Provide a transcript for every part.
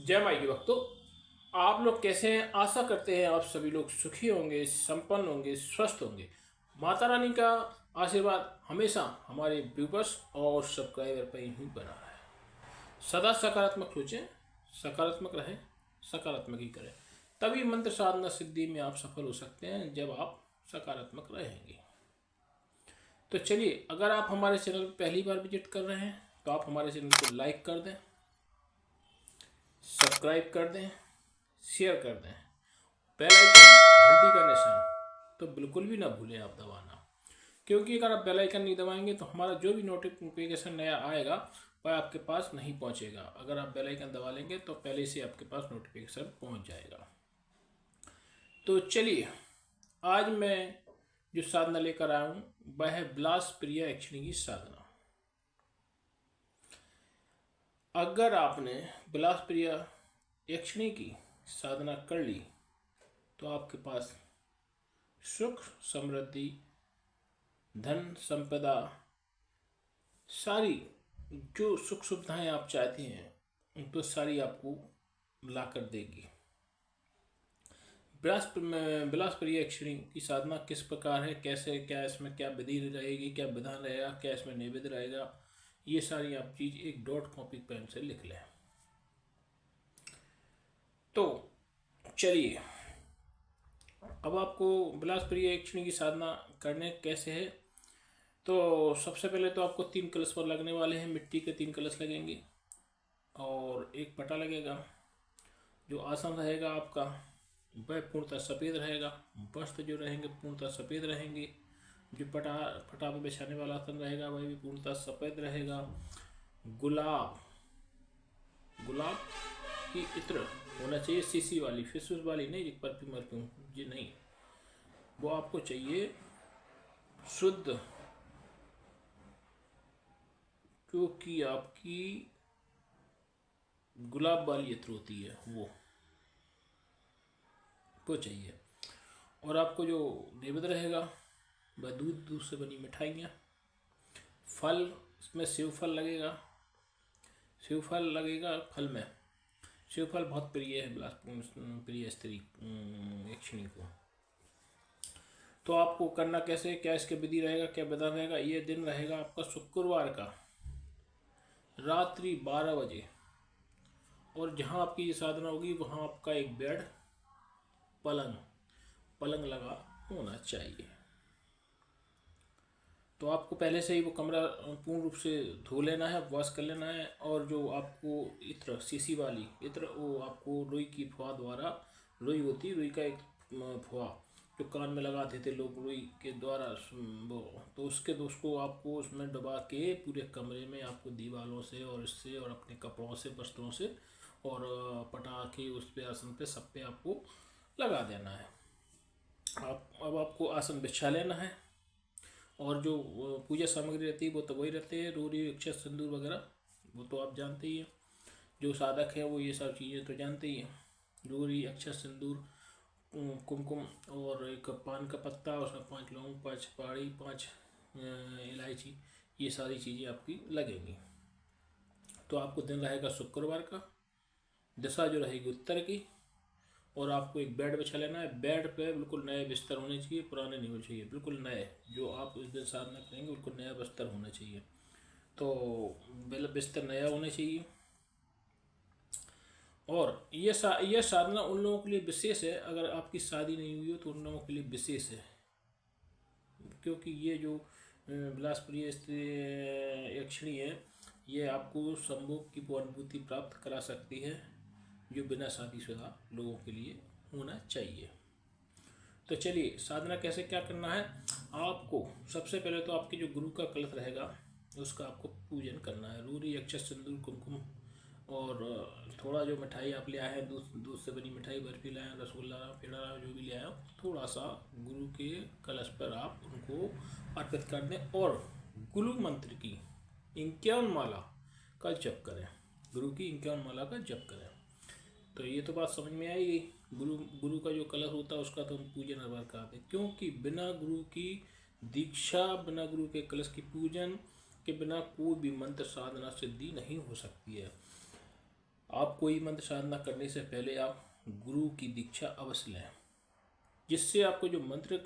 जय माई के भक्तों, आप लोग कैसे हैं? आशा करते हैं आप सभी लोग सुखी होंगे, संपन्न होंगे, स्वस्थ होंगे। माता रानी का आशीर्वाद हमेशा हमारे व्यूवर्स और सब्सक्राइबर पर ही बना है। सदा सकारात्मक सोचें, सकारात्मक रहें, सकारात्मक ही करें। तभी मंत्र साधना सिद्धि में आप सफल हो सकते हैं, जब आप सकारात्मक रहेंगे। तो चलिए, अगर आप हमारे चैनल पर पहली बार विजिट कर रहे हैं तो आप हमारे चैनल को लाइक कर दें, सब्सक्राइब कर दें, शेयर कर दें, बेल आइकन घंटी का निशान तो बिल्कुल भी ना भूलें आप दबाना। क्योंकि अगर आप बेल आइकन नहीं दबाएंगे तो हमारा जो भी नोटिफिकेशन नया आएगा वह आपके पास नहीं पहुंचेगा। अगर आप बेल आइकन दबा लेंगे तो पहले से आपके पास नोटिफिकेशन पहुंच जाएगा। तो चलिए, आज मैं जो साधना लेकर आया हूँ वह है विलास प्रिया यक्षिणी की साधना। अगर आपने विलास प्रिया यक्षिणी की साधना कर ली तो आपके पास सुख, समृद्धि, धन, संपदा, सारी जो सुख सुविधाएं आप चाहते हैं तो सारी आपको ला कर देगी। विलास प्रिय यक्षिणी की साधना किस प्रकार है, कैसे, क्या इसमें क्या विधि रहेगी, क्या विधान रहेगा, क्या इसमें नैवेद्य रहेगा, ये सारी आप चीज एक डॉट कॉपी पेन से लिख लें। तो चलिए, अब आपको विलास प्रिय यक्षिणी की साधना करने कैसे है। तो सबसे पहले तो आपको 3 कलश पर लगने वाले हैं। मिट्टी के 3 कलश लगेंगे और एक पटा लगेगा। जो आसन रहेगा आपका वह पूर्णतः सफ़ेद रहेगा। वस्त्र जो रहेंगे पूर्णतः सफ़ेद रहेंगे। जो पटा पे बिछाने वाला आसन रहेगा वह भी पूर्णतः सफ़ेद रहेगा। गुलाब की इत्र होना चाहिए, सीसी वाली, फिसफिस वाली नहीं, परफ्यूम ये नहीं, वो आपको चाहिए शुद्ध, क्योंकि आपकी गुलाब वाली इत्र होती है वो चाहिए। और आपको जो नैवेद्य रहेगा वह दूध से बनी मिठाइयाँ, फल, इसमें सेव फल लगेगा। फल में सेव फल बहुत प्रिय है प्रिय स्त्री यक्षिणी को। तो आपको करना कैसे, क्या इसके विधि रहेगा, क्या विधान रहेगा। ये दिन रहेगा आपका शुक्रवार का रात्रि 12 बजे, और जहाँ आपकी ये साधना होगी वहाँ आपका एक बेड, पलंग लगा होना चाहिए। तो आपको पहले से ही वो कमरा पूर्ण रूप से धो लेना है, वॉश कर लेना है। और जो आपको इत्र, सीसी वाली इत्र, वो आपको रुई की फुआ द्वारा, रुई होती, रुई का एक फुआ जो कान में लगा देते लोग रुई के द्वारा, वो तो उसको आपको उसमें डुबा के पूरे कमरे में आपको दीवारों से और इससे और अपने कपड़ों से, वस्त्रों से और पटा के उस पे, आसन पे, सब पे आपको लगा देना है। अब आपको आसन बिछा लेना है। और जो पूजा सामग्री रहती है वो तो वही रहते हैं, रोरी, अक्षत, सिंदूर वगैरह, वो तो आप जानते ही हैं। जो साधक हैं वो ये सब चीज़ें तो जानते ही हैं। रोरी, अक्षत, सिंदूर, कुमकुम और एक पान का पत्ता, उसमें 5 लौंग, 5 पहाड़ी, 5 इलायची, ये सारी चीज़ें आपकी लगेंगी। तो आपको दिन रहेगा शुक्रवार का, दिशा जो रहेगी उत्तर की, और आपको एक बेड बिछा लेना है। बेड पे बिल्कुल नए बिस्तर होने चाहिए, पुराने नहीं होने चाहिए, बिल्कुल नए। जो आप उस दिन साधना करेंगे बिल्कुल नया बिस्तर होना चाहिए। तो बिस्तर नया होना चाहिए। और ये साधना उन लोगों के लिए विशेष है, अगर आपकी शादी नहीं हुई हो तो उन लोगों के लिए विशेष है। क्योंकि ये जो विलास प्रिय यक्षिणी है, ये आपको संभोग की अनुभूति प्राप्त करा सकती है, जो बिना शादीशुदा लोगों के लिए होना चाहिए। तो चलिए, साधना कैसे क्या करना है। आपको सबसे पहले तो आपके जो गुरु का कलश रहेगा उसका आपको पूजन करना है। रूरी, अक्षत, सिंदूर, कुमकुम और थोड़ा जो मिठाई आप ले आए हैं, दूध से बनी मिठाई, बर्फी लाए, रसगुल्ला, पेड़ा, जो भी ले आए, थोड़ा सा गुरु के कलश पर आप उनको अर्पित कर दें। और गुरु मंत्र की 51 माला का जप करें। गुरु की 51 माला का जप करें। तो ये तो बात समझ में आएगी। गुरु का जो कलश होता है उसका तो हम पूजन हर बार कराते हैं, क्योंकि बिना गुरु की दीक्षा, बिना गुरु के कलश की पूजन के बिना कोई भी मंत्र साधना सिद्धि नहीं हो सकती है। आप कोई मंत्र साधना करने से पहले आप गुरु की दीक्षा अवश्य लें, जिससे आपको जो मंत्र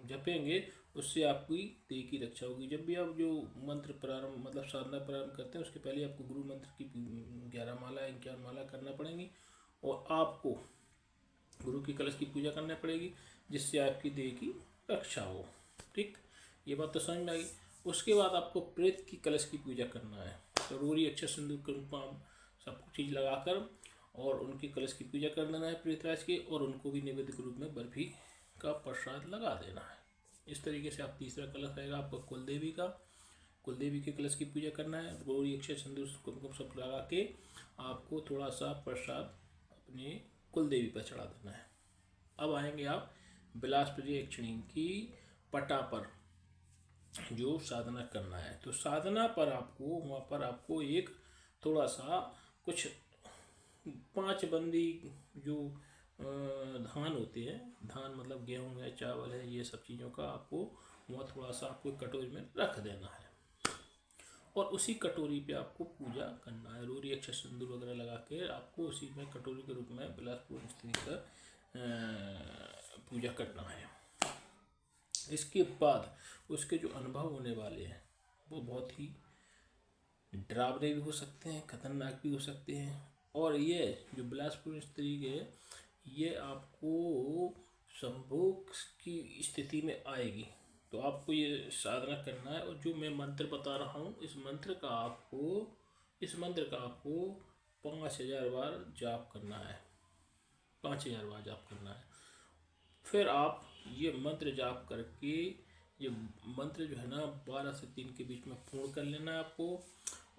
जपेंगे उससे आपकी देह की रक्षा होगी। जब भी आप जो मंत्र प्रारंभ मतलब साधना प्रारंभ करते हैं उसके पहले आपको गुरु मंत्र की 11 माला 51 माला करना पड़ेंगी और आपको गुरु की कलश की पूजा करनी पड़ेगी, जिससे आपकी देह की रक्षा हो। ठीक, ये बात तो समझ में आ गई। उसके बाद आपको प्रेत की कलश की पूजा करना है। जरूरी अक्षर सिंदूर कुमकुम सब चीज़ लगाकर और उनकी कलश की पूजा कर देना है प्रेतराज की, और उनको भी नैवेद्य के रूप में बर्फी का प्रसाद लगा देना है। इस तरीके से आप तीसरा कलश रहेगा आपका कुलदेवी का, कुलदेवी के कलश की पूजा करना है। गौरी अक्षर सिंदूर कुमकुम सब लगा के आपको थोड़ा सा प्रसाद अपने कुलदेवी पर चढ़ा देना है। अब आएंगे आप बिलासपुरी यक्षिणी की पटा पर जो साधना करना है। तो साधना पर आपको वहाँ पर आपको एक थोड़ा सा कुछ 5 बंदी जो धान होते हैं, धान मतलब गेहूँ है चावल है ये सब चीज़ों का आपको वहाँ थोड़ा सा आपको कटोरी में रख देना है और उसी कटोरी पे आपको पूजा करना है। रोरी अक्षर सिंदूर वगैरह लगा के आपको उसी में कटोरी के रूप में बिलासपुर स्त्री का पूजा करना है। इसके बाद उसके जो अनुभव होने वाले हैं वो बहुत ही डरावने भी हो सकते हैं, खतरनाक भी हो सकते हैं। और ये जो बिलासपुर स्त्री के ये आपको संभोग की स्थिति में आएगी, तो आपको ये साधना करना है। और जो मैं मंत्र बता रहा हूँ इस मंत्र का आपको 5000 बार जाप करना है, 5000 बार जाप करना है। फिर आप ये मंत्र जाप करके ये मंत्र जो है ना 12 से 3 के बीच में पूर्ण कर लेना है आपको।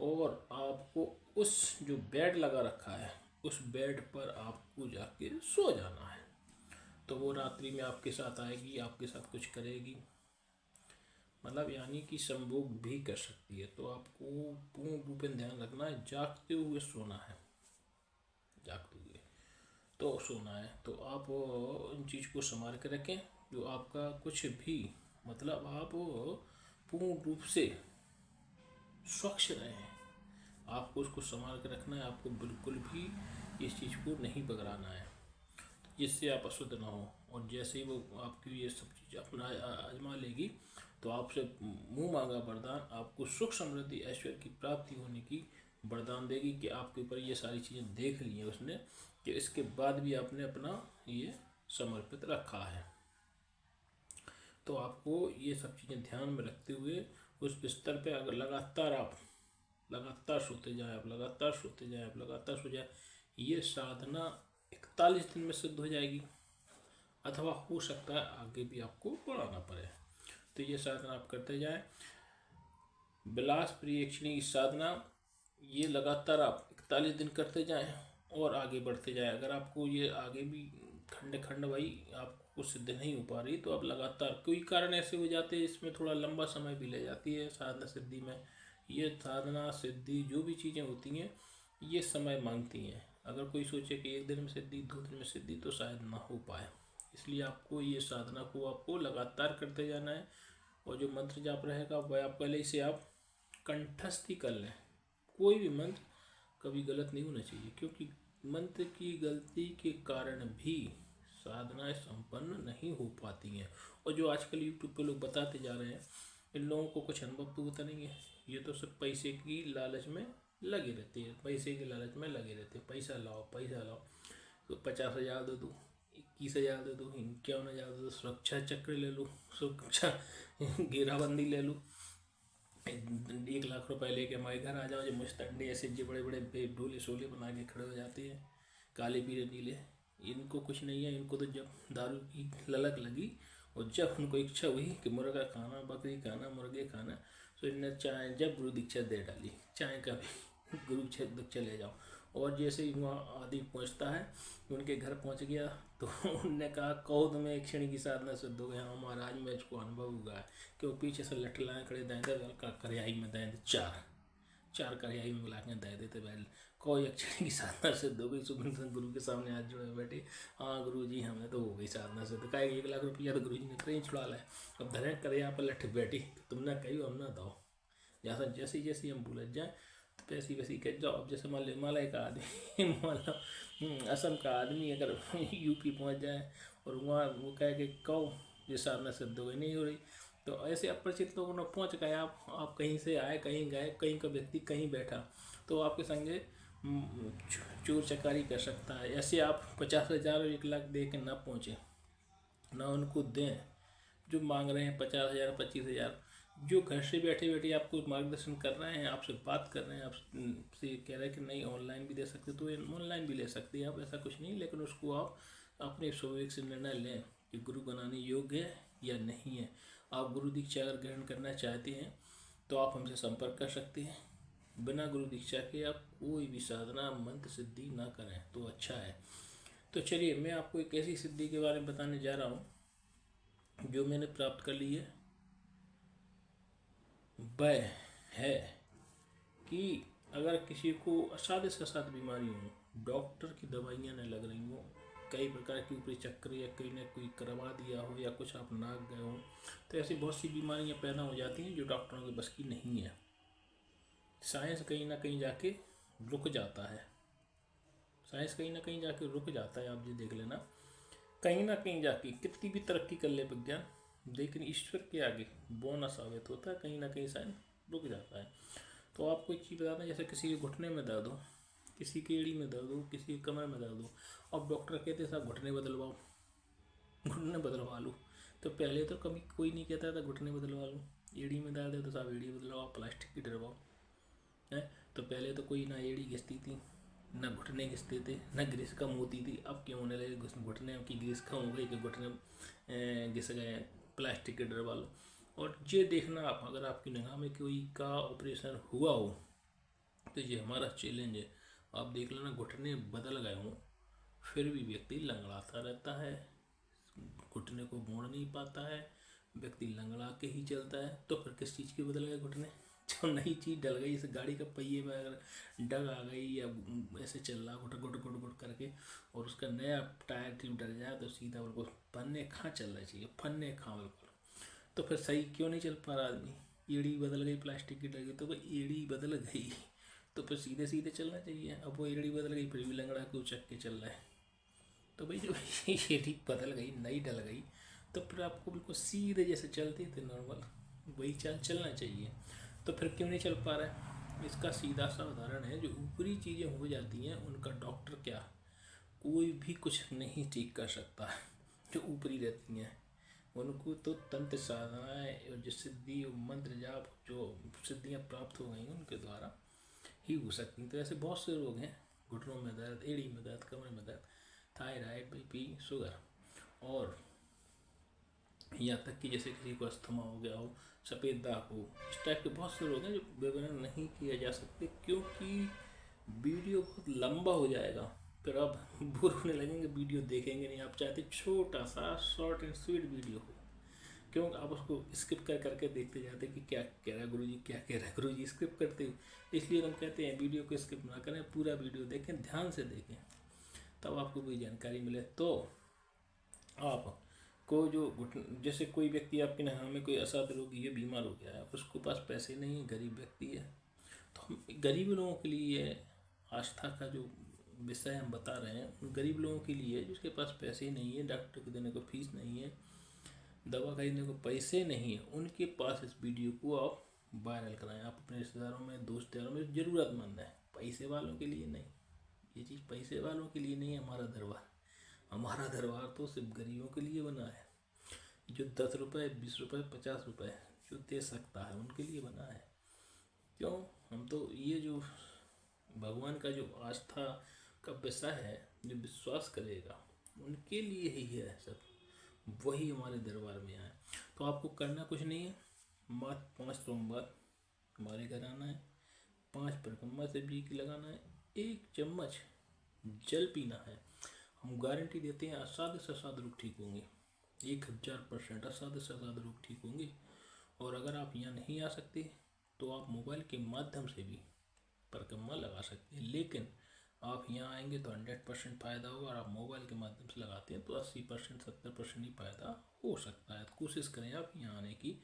और आपको उस जो बेड लगा रखा है उस बेड पर आपको जाके सो जाना है। तो वो रात्रि में आपके साथ आएगी, आपके साथ कुछ करेगी, मतलब यानी कि संभोग भी कर सकती है। तो आपको पूर्ण रूप में ध्यान रखना है, जागते हुए सोना है, जागते हुए तो सोना है। तो आप इन चीज़ को संभाल के रखें, जो आपका कुछ भी मतलब आप पूर्ण रूप से स्वच्छ रहें, आपको उसको संभाल के रखना है। आपको बिल्कुल भी इस चीज़ को नहीं बगड़ाना है जिससे आप अशुद्ध ना हो। और जैसे ही वो आपकी ये सब चीज़ अपना आजमा लेगी तो आपसे मुंह मांगा वरदान आपको सुख समृद्धि ऐश्वर्य की प्राप्ति होने की वरदान देगी कि आपके ऊपर ये सारी चीज़ें देख ली हैं उसने, कि इसके बाद भी आपने अपना ये समर्पित रखा है। तो आपको ये सब चीज़ें ध्यान में रखते हुए उस बिस्तर पे अगर लगातार सोते जाएं, आप लगातार सोते जाएं, आप लगातार सो जाए, ये साधना 41 दिन में सिद्ध हो जाएगी, अथवा हो सकता है आगे भी आपको बढ़ाना पड़े। तो ये साधना आप करते जाएं। बिलास प्रिय यक्षिणी की साधना ये लगातार आप 41 दिन करते जाएं और आगे बढ़ते जाएं। अगर आपको ये आगे भी खंड भाई आपको सिद्ध नहीं हो पा रही तो आप लगातार, कोई कारण ऐसे हो जाते हैं इसमें थोड़ा लंबा समय भी ले जाती है साधना सिद्धि में। ये साधना सिद्धि जो भी चीज़ें होती हैं ये समय मांगती हैं। अगर कोई सोचे कि 1 दिन में सिद्धि 2 दिन में सिद्धि तो शायद ना हो पाए, इसलिए आपको ये साधना को आपको लगातार करते जाना है। और जो मंत्र जाप रहेगा वह आप पहले से आप कंठस्थ ही कर लें। कोई भी मंत्र कभी गलत नहीं होना चाहिए, क्योंकि मंत्र की गलती के कारण भी साधनाएं संपन्न नहीं हो पाती हैं। और जो आजकल यूट्यूब पे लोग बताते जा रहे हैं इन लोगों को कुछ अनुभव तो होता नहीं है, ये तो सब पैसे की लालच में लगे रहते हैं, पैसे के लालच में लगे रहते हैं, पैसा लाओ पैसा लाओ। तो 50,000 दे दो, 21,000 दे दो, 51,000 दे दो, सुरक्षा चक्र ले लो, सुरक्षा घेराबंदी ले लो, 1 लाख रुपए लेके हमारे घर आ जाओ। जो मुस्तंडे ऐसे जो बड़े बड़े ढोले शोले बना के खड़े हो जाते हैं, काले पीले नीले, इनको कुछ नहीं है। इनको तो जब दारू की ललक लगी और जब उनको इच्छा हुई कि मुर्गा खाना, बकरी खाना, मुर्गे खाना, तो इन्हें चाय जब गुरु दीक्षा दे डाली, चाय का भी गुरु दीक्षा ले जाओ। और जैसे ही वहाँ आदि पहुँचता है उनके घर पहुँच गया तो उनने कहा कौद में एक क्षण की साधना सिद्ध हो गया। हाँ महाराज में इसको अनुभव हुआ है, क्यों पीछे से लठलाएँ खड़े देंगे करियाई में देंगे, चार करियाई में बुला के दे देते बैल। कोई अक्षर की साधना सिद्ध हो गई। सुबह गुरु के सामने हाथ जोड़े बैठे, हाँ गुरु जी हमें तो हो गई साधना सिद्ध। कहा 1 लाख रुपया तो गुरु जी ने ट्रेन छुड़ा लाए, अब धरे करे यहाँ पर लठ बैठी, तुमने कही हम ना दो। जैसे जैसे हम भूल जाए पैसी वैसी कह जाओ। अब जैसे मान लो हिमालय का आदमी मान लो असम का आदमी अगर यूपी पहुंच जाए और वहाँ वो कहे कि कहो जिस हिसाब में सिद्ध हो गई नहीं हो रही, तो ऐसे अपरिचित लोगों ने पहुँच गए। आप कहीं से आए, कहीं गए, कहीं का व्यक्ति कहीं बैठा तो आपके संगे चोर चकारी कर सकता है। ऐसे आप 50,000 और 1 लाख दे के ना पहुँचे, ना उनको दें जो मांग रहे हैं 50,000 25,000। जो घर से बैठे बैठे आपको मार्गदर्शन कर रहे हैं, आपसे बात कर रहे हैं, आपसे कह रहे हैं कि नहीं ऑनलाइन भी दे सकते, तो ऑनलाइन भी ले सकते हैं आप, ऐसा कुछ नहीं। लेकिन उसको आप अपने स्वविवेक से निर्णय लें कि गुरु बनाने योग्य है या नहीं है। आप गुरु दीक्षा अगर ग्रहण करना चाहते हैं तो आप हमसे संपर्क कर सकते हैं। बिना गुरु दीक्षा के आप कोई भी साधना मंत्र सिद्धि ना करें तो अच्छा है। तो चलिए मैं आपको एक ऐसी सिद्धि के बारे में बताने जा रहा हूँ जो मैंने प्राप्त कर ली है। वह है कि अगर किसी को असाध्य से असाध्य बीमारी हो, डॉक्टर की दवाइयाँ न लग रही हो, कई प्रकार के ऊपरी चक्र या कोई न कोई करवा दिया हो या कुछ आप नाक गए हो, तो ऐसी बहुत सी बीमारियाँ पैदा हो जाती हैं जो डॉक्टरों के बस की नहीं है। साइंस कहीं ना कहीं जाके रुक जाता है, साइंस कहीं ना कहीं जाके रुक जाता है। आप ये देख लेना, कहीं ना कहीं जाके कितनी भी तरक्की कर ले विज्ञान, लेकिन ईश्वर के आगे वो ना साबित होता है, कहीं ना कहीं साइंस रुक जाता है। तो आपको एक चीज़ बताते हैं, जैसे किसी के घुटने में दर्द हो, किसी की एड़ी में दर्द हो, किसी के कमर में दर्द हो, अब डॉक्टर कहते हैं साहब घुटने बदलवाओ, घुटने बदलवा लो। तो पहले तो कभी कोई नहीं कहता था घुटने बदलवा लो, एड़ी में दर्द है तो साहब एड़ी बदलवाओ, प्लास्टिक की डरवाओ है। तो पहले तो कोई ना एड़ी घिसती थी, ना घुटने घिसते थे, ना ग्रीस कम होती थी। अब क्यों होने लगे घुटने की ग्रीस कम हो गई कि घुटने घिस गए, प्लास्टिक के डरवा लो। और ये देखना आप, अगर आपकी निगाह में कोई का ऑपरेशन हुआ हो तो ये हमारा चैलेंज है, आप देख लेना घुटने बदल गए हों फिर भी व्यक्ति लंगड़ाता रहता है, घुटने को मोड़ नहीं पाता है, व्यक्ति लंगड़ा के ही चलता है। तो फिर किस चीज़ के बदल गए घुटने? जो नई चीज़ डल गई, इस गाड़ी का पहिए में अगर डग आ गई या ऐसे चल रहा घुट घुट घुट घुट करके और उसका नया टायर ट्यूब डल जाए तो सीधा बिल्कुल फन्ने खा चलना चाहिए, फन्ने खा बिल्कुल। तो फिर सही क्यों नहीं चल पा रहा आदमी? एड़ी बदल गई, प्लास्टिक की डल गई, तो भाई एड़ी बदल गई तो फिर सीधे सीधे चलना चाहिए। अब वो एड़ी बदल गई फिर भी लंगड़ा के उचक के चल रहा है, तो भाई जो एड़ी बदल गई, नई डल गई, तो फिर आपको बिल्कुल सीधे जैसे चलते थे नॉर्मल वही चलना चाहिए। तो फिर क्यों नहीं चल पा रहा है? इसका सीधा सा उदाहरण है, जो ऊपरी चीज़ें हो जाती हैं उनका डॉक्टर क्या कोई भी कुछ नहीं ठीक कर सकता है। जो ऊपरी रहती हैं उनको तो तंत्र साधनाएँ और जो सिद्धि और मंत्र जाप जो सिद्धियाँ प्राप्त हो गई उनके द्वारा ही हो सकती। तो ऐसे बहुत से रोग हैं, घुटनों में दर्द, एड़ी में दर्द, कमर में दर्द, थायराइड, बीपी, शुगर, और यहाँ तक कि जैसे किसी को अस्थमा हो गया हो, सफ़ेद दाग हो, इस टाइप के बहुत से रोग हैं जो विवरण नहीं किए जा सकते क्योंकि वीडियो बहुत लंबा हो जाएगा। फिर आप बोर होने लगेंगे, वीडियो देखेंगे नहीं। आप चाहते छोटा सा शॉर्ट एंड स्वीट वीडियो हो, क्यों आप उसको स्किप कर करके देखते जाते कि क्या कह रहा है गुरुजी, क्या कह रहा है गुरुजी, स्किप करते। इसलिए हम कहते हैं वीडियो को स्किप ना करें, पूरा वीडियो देखें, ध्यान से देखें, तब आपको कोई जानकारी मिले। तो आप को जो जैसे कोई व्यक्ति आपके यहाँ में कोई असाध्य रोगी है, बीमार हो गया है, उसके पास पैसे नहीं है, गरीब व्यक्ति है, तो हम गरीब लोगों के लिए आस्था का जो विषय हम बता रहे हैं उन गरीब लोगों के लिए जिसके पास पैसे नहीं है, डॉक्टर को देने को फीस नहीं है, दवा खरीदने को पैसे नहीं है, उनके पास इस वीडियो को आप वायरल कराएं। आप अपने रिश्तेदारों में, दोस्त यारों में, ज़रूरतमंद है, पैसे वालों के लिए नहीं। ये चीज़ पैसे वालों के लिए नहीं है। हमारा दरबार तो सिर्फ गरीबों के लिए बना है। जो 10 रुपये, 20 रुपये, 50 रुपये जो दे सकता है उनके लिए बना है। क्यों? हम तो ये जो भगवान का जो आस्था का विषय है, जो विश्वास करेगा उनके लिए ही है सब, वही हमारे दरबार में आए। तो आपको करना कुछ नहीं है, मात्र 5 सोमवार हमारे घर आना है, 5 परिक्रमा से भी लगाना है, 1 चम्मच जल पीना है। हम गारंटी देते हैं असाध्य से असाध्य रोग ठीक होंगे, 1000% असाध्य से असाध्य रोग ठीक होंगे। और अगर आप यहाँ नहीं आ सकते तो आप मोबाइल के माध्यम से भी परिक्रमा लगा सकते हैं, लेकिन आप यहाँ आएंगे तो 100% फ़ायदा होगा। और आप मोबाइल के माध्यम से लगाते हैं तो 80% 70% ही फ़ायदा हो सकता है। तो कोशिश करें आप यहाँ आने की।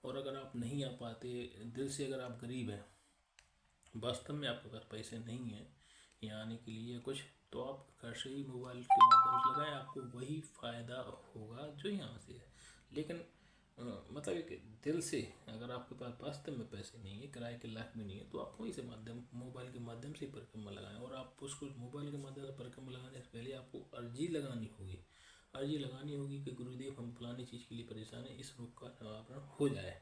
और अगर आप नहीं आ पाते, दिल से अगर आप गरीब हैं, वास्तव में आपके पास पैसे नहीं हैं यहाँ आने के लिए कुछ, तो आप घर से ही मोबाइल के माध्यम से लगाएं, आपको वही फ़ायदा होगा जो यहाँ से है। लेकिन मतलब एक दिल से अगर आपके पास वास्तव में पैसे नहीं है, किराए के लायक भी नहीं है, तो आप वहीं से मोबाइल के माध्यम से परिक्रमा लगाएं। और आप उसको मोबाइल के माध्यम से परिक्रमा लगाने से पहले आपको अर्जी लगानी होगी। अर्जी लगानी होगी कि गुरुदेव हम फलानी चीज़ के लिए परेशान है, इस रोग का निवारण हो जाए।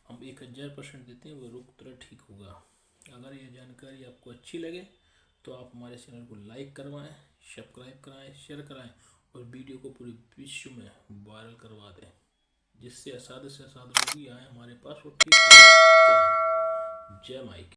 हम 1000% देते हैं, वो रोग तुरंत ठीक होगा। अगर ये जानकारी आपको अच्छी लगे तो आप हमारे चैनल को लाइक करवाएं, सब्सक्राइब कराएं, शेयर कराएं और वीडियो को पूरे विश्व में वायरल करवा दें, जिससे असाध से असाध रोगी आए हमारे पास वो ठीक हो जाए। जय माई की।